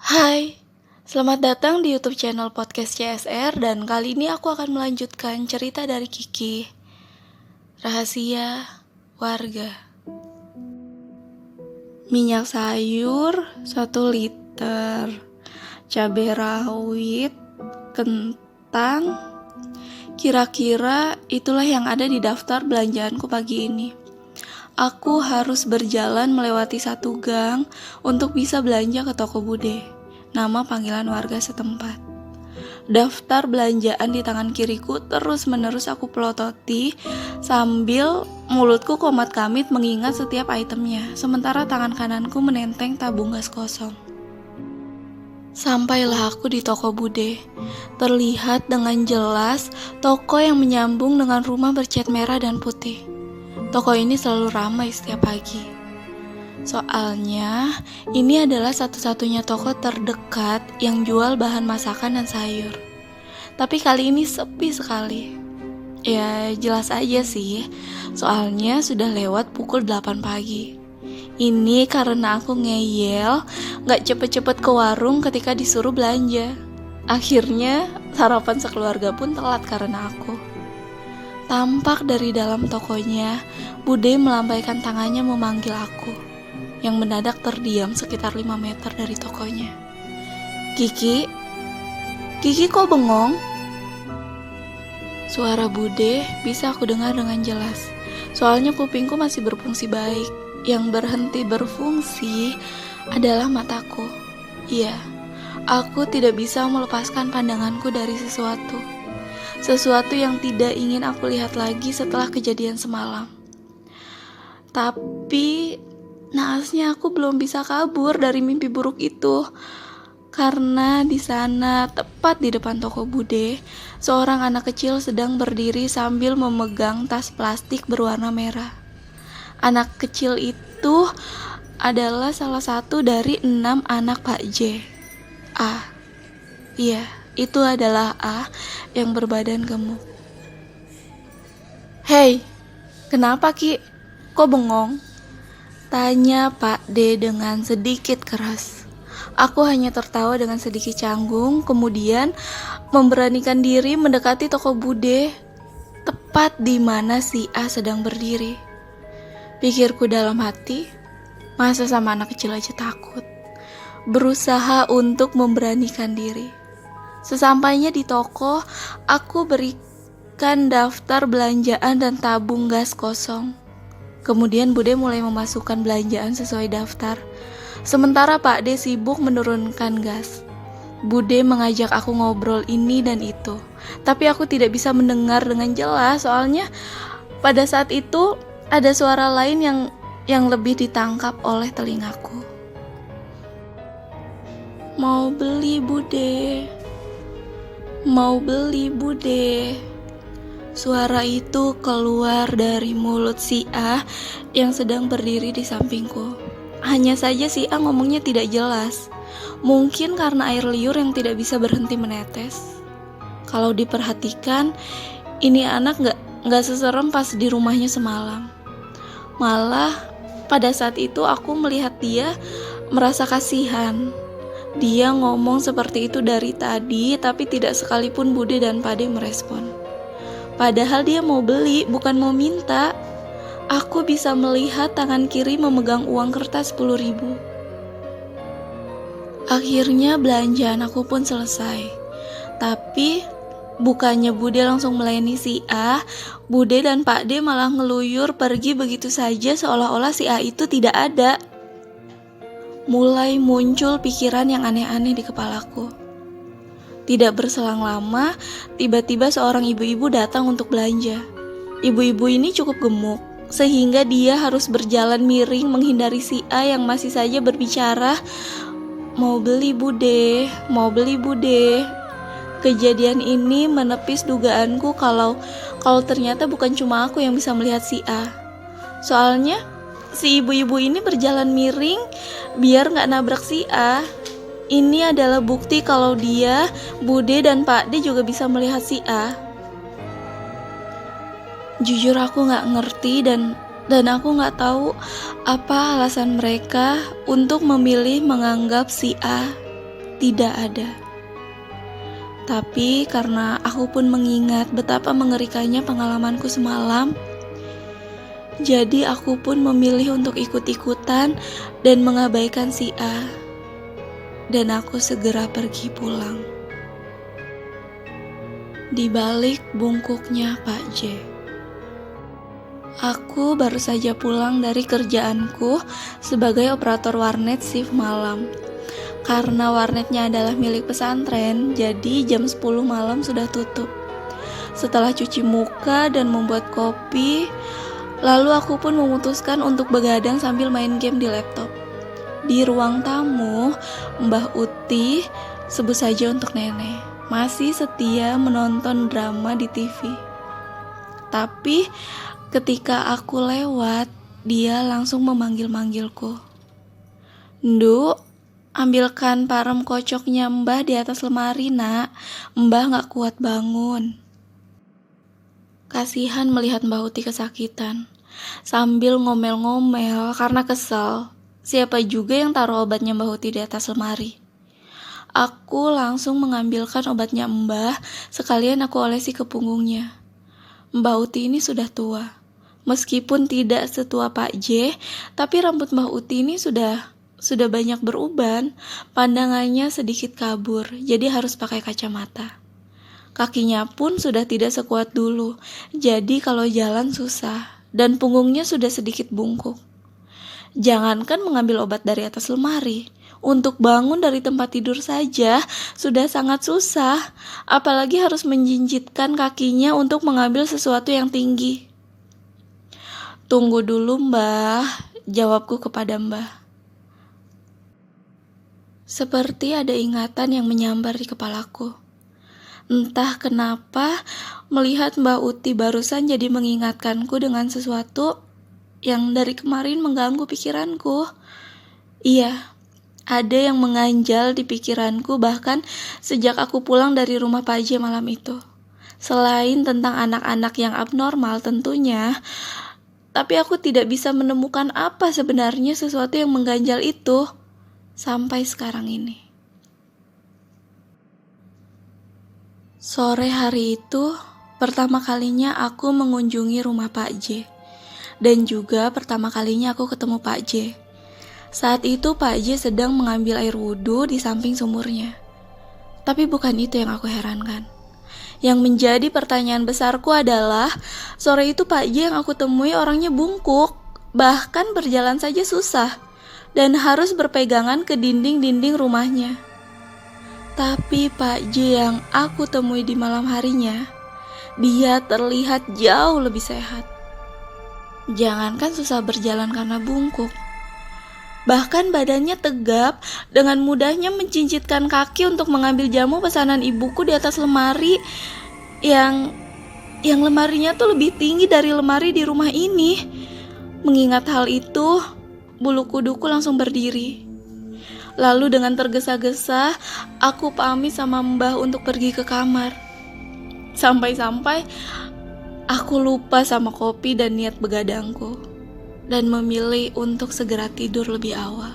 Hai, selamat datang di YouTube channel podcast CSR dan kali ini aku akan melanjutkan cerita dari Kiki. Rahasia warga. Minyak sayur 1 liter, cabai rawit, kentang. Kira-kira itulah yang ada di daftar belanjaanku pagi ini. Aku harus berjalan melewati 1 gang untuk bisa belanja ke toko Bude, nama panggilan warga setempat. Daftar belanjaan di tangan kiriku terus-menerus aku pelototi sambil mulutku komat-kamit mengingat setiap itemnya, sementara tangan kananku menenteng tabung gas kosong. Sampailah aku di toko Bude. Terlihat dengan jelas toko yang menyambung dengan rumah bercat merah dan putih. Toko ini selalu ramai setiap pagi. Soalnya, ini adalah satu-satunya toko terdekat yang jual bahan masakan dan sayur. Tapi kali ini sepi sekali. Ya, jelas aja sih. Soalnya sudah lewat pukul 8 pagi. Ini karena aku ngeyel, gak cepet-cepet ke warung ketika disuruh belanja. Akhirnya, sarapan sekeluarga pun telat karena aku. Tampak dari dalam tokonya, Bude melambaikan tangannya memanggil aku, yang mendadak terdiam sekitar 5 meter dari tokonya. Kiki kok bengong? Suara Bude bisa aku dengar dengan jelas, soalnya kupingku masih berfungsi baik. Yang berhenti berfungsi adalah mataku. Iya, aku tidak bisa melepaskan pandanganku dari sesuatu yang tidak ingin aku lihat lagi setelah kejadian semalam. Tapi naasnya aku belum bisa kabur dari mimpi buruk itu. Karena di sana, tepat di depan toko Bude, seorang anak kecil sedang berdiri sambil memegang tas plastik berwarna merah. Anak kecil itu adalah salah satu dari 6 anak Pak J. Iya, itu adalah A yang berbadan gemuk. Hei, kenapa Ki? Kok bengong? Tanya Pak D dengan sedikit keras. Aku hanya tertawa dengan sedikit canggung, kemudian memberanikan diri mendekati toko Bude, tepat di mana si A sedang berdiri. Pikirku dalam hati, masa sama anak kecil aja takut. Berusaha untuk memberanikan diri. Sesampainya di toko, aku berikan daftar belanjaan dan tabung gas kosong. Kemudian Bude mulai memasukkan belanjaan sesuai daftar. Sementara Pak D sibuk menurunkan gas. Bude mengajak aku ngobrol ini dan itu. Tapi aku tidak bisa mendengar dengan jelas, soalnya pada saat itu ada suara lain yang lebih ditangkap oleh telingaku. Mau beli Bude. Suara itu keluar dari mulut si A yang sedang berdiri di sampingku. Hanya saja si A ngomongnya tidak jelas. Mungkin karena air liur yang tidak bisa berhenti menetes. Kalau diperhatikan, ini anak gak seserem pas di rumahnya semalam. Malah pada saat itu aku melihat dia merasa kasihan. Dia ngomong seperti itu dari tadi, tapi tidak sekalipun Bude dan Pade merespon. Padahal dia mau beli, bukan mau minta. Aku bisa melihat tangan kiri memegang uang kertas 10.000. Akhirnya belanjaan aku pun selesai. Tapi bukannya Bude langsung melayani si A, Bude dan Pak D malah ngeluyur pergi begitu saja seolah-olah si A itu tidak ada. Mulai muncul pikiran yang aneh-aneh di kepalaku. Tidak berselang lama, tiba-tiba seorang ibu-ibu datang untuk belanja. Ibu-ibu ini cukup gemuk, sehingga dia harus berjalan miring menghindari si A yang masih saja berbicara, Mau beli Bude. Kejadian ini menepis dugaanku kalau ternyata bukan cuma aku yang bisa melihat si A. Soalnya si ibu-ibu ini berjalan miring biar gak nabrak si A. Ini adalah bukti kalau dia, Bude dan Pak D juga bisa melihat si A. Jujur aku gak ngerti dan aku gak tahu apa alasan mereka untuk memilih menganggap si A tidak ada. Tapi karena aku pun mengingat betapa mengerikannya pengalamanku semalam, jadi aku pun memilih untuk ikut-ikutan dan mengabaikan si A. Dan aku segera pergi pulang. Di balik bungkuknya Pak J. Aku baru saja pulang dari kerjaanku sebagai operator warnet shift malam. Karena warnetnya adalah milik pesantren, jadi jam 10 malam sudah tutup. Setelah cuci muka dan membuat kopi, lalu aku pun memutuskan untuk begadang sambil main game di laptop. Di ruang tamu, Mbah Uti, sebut saja untuk nenek, masih setia menonton drama di TV. Tapi ketika aku lewat, dia langsung memanggil-manggilku. "Nduk, ambilkan parem kocoknya Mbah di atas lemari, nak. Mbah gak kuat bangun." Kasihan melihat Mbah Uti kesakitan. Sambil ngomel-ngomel karena kesal, siapa juga yang taruh obatnya Mbah Uti di atas lemari. Aku langsung mengambilkan obatnya Mbah, sekalian aku olesi ke punggungnya. Mbah Uti ini sudah tua. Meskipun tidak setua Pak J, tapi rambut Mbah Uti ini sudah banyak beruban, pandangannya sedikit kabur, jadi harus pakai kacamata. Kakinya pun sudah tidak sekuat dulu, jadi kalau jalan susah, dan punggungnya sudah sedikit bungkuk. Jangankan mengambil obat dari atas lemari, untuk bangun dari tempat tidur saja sudah sangat susah, apalagi harus menjinjitkan kakinya untuk mengambil sesuatu yang tinggi. "Tunggu dulu, Mbah," jawabku kepada Mbah. Seperti ada ingatan yang menyambar di kepalaku. Entah kenapa, melihat Mbah Uti barusan jadi mengingatkanku dengan sesuatu yang dari kemarin mengganggu pikiranku. Iya, ada yang mengganjal di pikiranku bahkan sejak aku pulang dari rumah Pak J malam itu. Selain tentang anak-anak yang abnormal tentunya, tapi aku tidak bisa menemukan apa sebenarnya sesuatu yang mengganjal itu sampai sekarang ini. Sore hari itu, pertama kalinya aku mengunjungi rumah Pak J. Dan juga pertama kalinya aku ketemu Pak J. Saat itu Pak J sedang mengambil air wudhu di samping sumurnya. Tapi bukan itu yang aku herankan. Yang menjadi pertanyaan besarku adalah, sore itu Pak J yang aku temui orangnya bungkuk, bahkan berjalan saja susah, dan harus berpegangan ke dinding-dinding rumahnya. Tapi Pak J yang aku temui di malam harinya, dia terlihat jauh lebih sehat. Jangankan susah berjalan karena bungkuk, bahkan badannya tegap, dengan mudahnya mencincitkan kaki untuk mengambil jamu pesanan ibuku di atas lemari yang lemarinya tuh lebih tinggi dari lemari di rumah ini. Mengingat hal itu, bulu kuduku langsung berdiri. Lalu dengan tergesa-gesa, aku pamit sama Mbah untuk pergi ke kamar. Sampai-sampai aku lupa sama kopi dan niat begadangku, dan memilih untuk segera tidur lebih awal.